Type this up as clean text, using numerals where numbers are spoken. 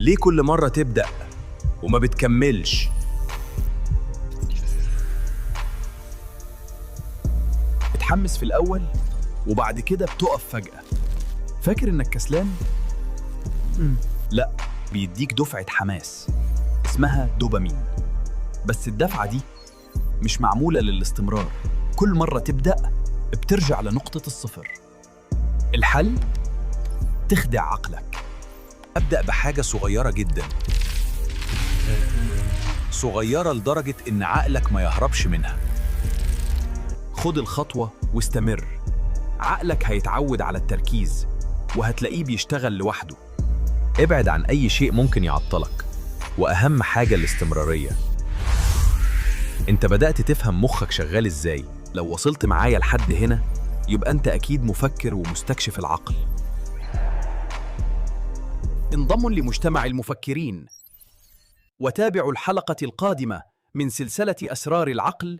ليه كل مرة تبدأ وما بتكملش؟ بتحمس في الأول وبعد كده بتقف فجأة. فاكر إنك كسلان؟ لا، بيديك دفعة حماس اسمها دوبامين. بس الدفعة دي مش معمولة للاستمرار. كل مرة تبدأ بترجع لنقطة الصفر. الحل؟ تخدع عقلك. أبدأ بحاجة صغيرة جدا، صغيرة لدرجة إن عقلك ما يهربش منها. خد الخطوة واستمر. عقلك هيتعود على التركيز وهتلاقيه بيشتغل لوحده. ابعد عن أي شيء ممكن يعطلك، وأهم حاجة الاستمرارية. انت بدأت تفهم مخك شغال ازاي. لو وصلت معايا لحد هنا يبقى انت أكيد مفكر ومستكشف العقل. انضموا لمجتمع المفكرين وتابعوا الحلقة القادمة من سلسلة أسرار العقل